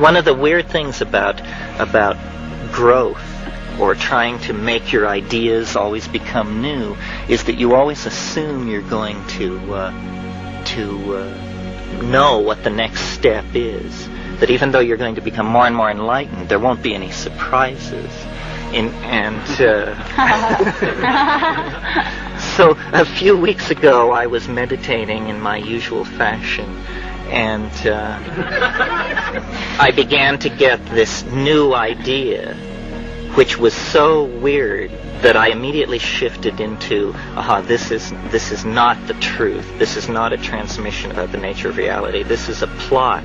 One of the weird things about growth, or trying to make your ideas always become new, is that you always assume you're going to know what the next step is. That even though you're going to become more and more enlightened, there won't be any surprises. So a few weeks ago, I was meditating in my usual fashion, and I began to get this new idea, which was so weird that I immediately shifted into, this is not the truth. This is not a transmission about the nature of reality. This is a plot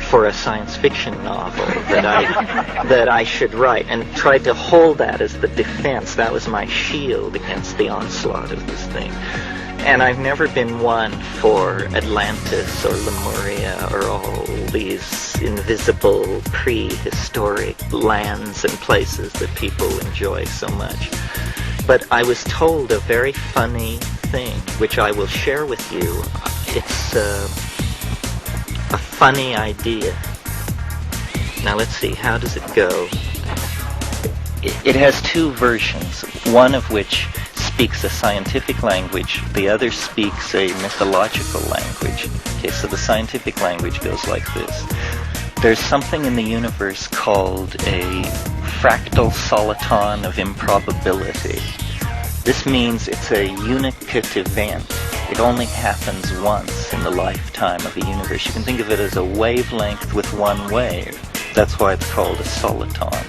for a science fiction novel that I should write, and tried to hold that as the defense. That was my shield against the onslaught of this thing. And I've never been one for Atlantis or Lemuria or all these invisible prehistoric lands and places that people enjoy so much. But I was told a very funny thing, which I will share with you. It's a funny idea. Now let's see, how does it go? It has two versions, one of which speaks a scientific language, the other speaks a mythological language. Okay, so the scientific language goes like this. There's something in the universe called a fractal soliton of improbability. This means it's a unicate event. It only happens once in the lifetime of a universe. You can think of it as a wavelength with one wave. That's why it's called a soliton.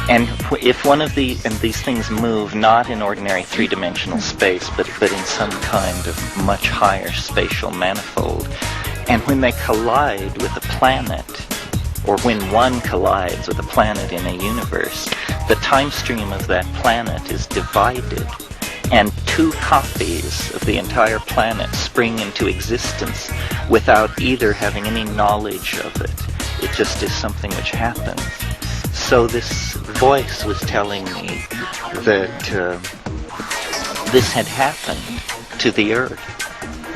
And if one of these things move not in ordinary three-dimensional space, but in some kind of much higher spatial manifold, and when they collide with a planet, or when one collides with a planet in a universe, the time stream of that planet is divided, and two copies of the entire planet spring into existence without either having any knowledge of it. It just is something which happens. So this voice was telling me that this had happened to the Earth,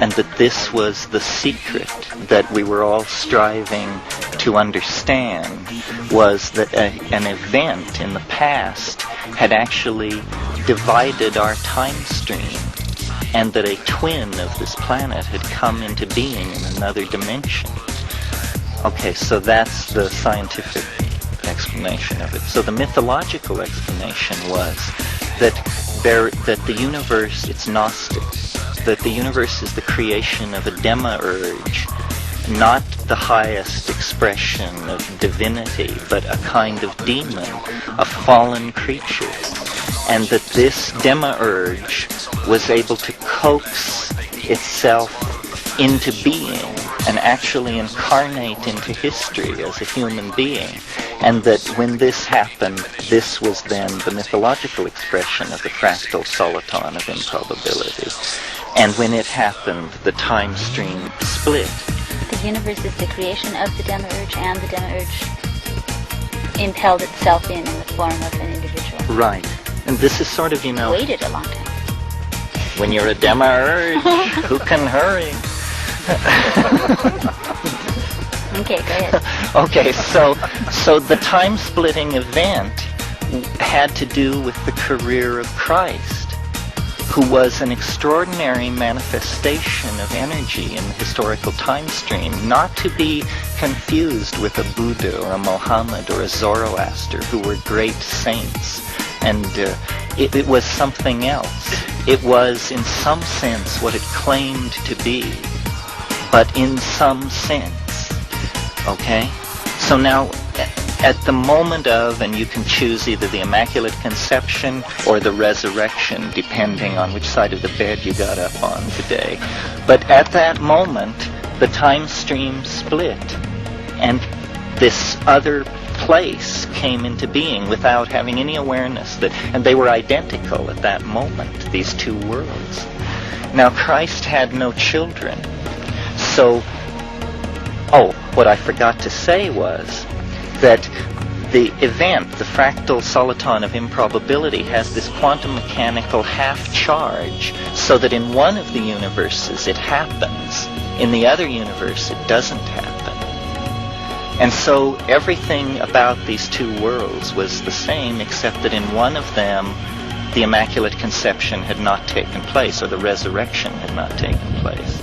and that this was the secret that we were all striving to understand, was that an event in the past had actually divided our time stream, and that a twin of this planet had come into being in another dimension. Okay, so that's the scientific explanation of it. So the mythological explanation was that the universe, it's Gnostic, that the universe is the creation of a demiurge, not the highest expression of divinity, but a kind of demon, a fallen creature, and that this demiurge was able to coax itself into being and actually incarnate into history as a human being, and that when this happened, this was then the mythological expression of the fractal soliton of improbability. And when it happened, the time stream split. The universe is the creation of the demiurge, and the demiurge impelled itself in the form of an individual. Right. And this is sort of, Waited a long time. When you're a demiurge, who can hurry? Okay, go ahead. Okay, so the time-splitting event had to do with the career of Christ, who was an extraordinary manifestation of energy in the historical time stream, not to be confused with a Buddha or a Mohammed or a Zoroaster, who were great saints. And it was something else. It was, in some sense, what it claimed to be, but in some sense. Okay? So now, at the moment of, and you can choose either the Immaculate Conception or the Resurrection, depending on which side of the bed you got up on today. But at that moment, the time stream split, and this other place came into being without having any awareness that, and they were identical at that moment, these two worlds. Now, Christ had no children, so, what I forgot to say was that the event, the fractal soliton of improbability, has this quantum mechanical half charge, so that in one of the universes it happens, in the other universe it doesn't happen. And so everything about these two worlds was the same, except that in one of them, the Immaculate Conception had not taken place, or the resurrection had not taken place.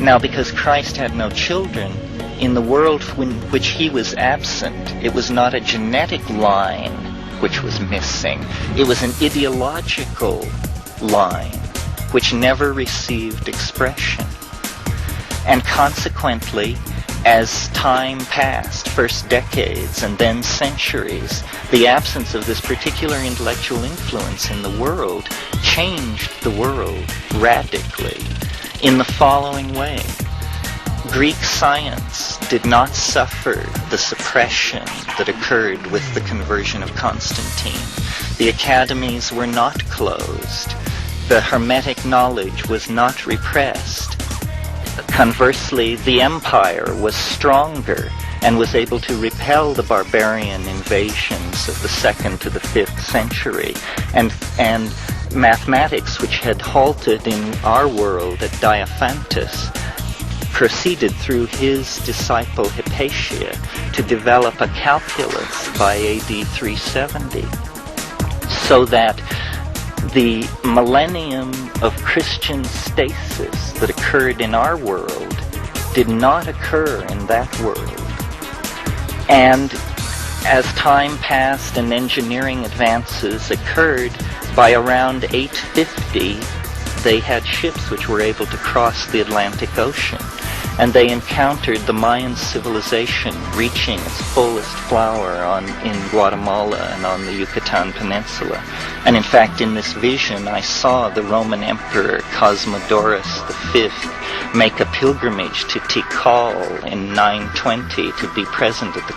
Now, because Christ had no children, in the world in which he was absent, it was not a genetic line which was missing. It was an ideological line which never received expression. And consequently, as time passed, first decades and then centuries, the absence of this particular intellectual influence in the world changed the world radically in the following way. Greek science did not suffer the suppression that occurred with the conversion of Constantine. The academies were not closed. The Hermetic knowledge was not repressed. Conversely, the empire was stronger and was able to repel the barbarian invasions of the 2nd to the 5th century. And mathematics, which had halted in our world at Diophantus, proceeded through his disciple Hypatia to develop a calculus by AD 370, so that the millennium of Christian stasis that occurred in our world did not occur in that world. And as time passed and engineering advances occurred, by around 850, they had ships which were able to cross the Atlantic Ocean. And they encountered the Mayan civilization reaching its fullest flower in Guatemala and on the Yucatan Peninsula. And in fact, in this vision, I saw the Roman Emperor Cosmodorus V make a pilgrimage to Tikal in 920 to be present at the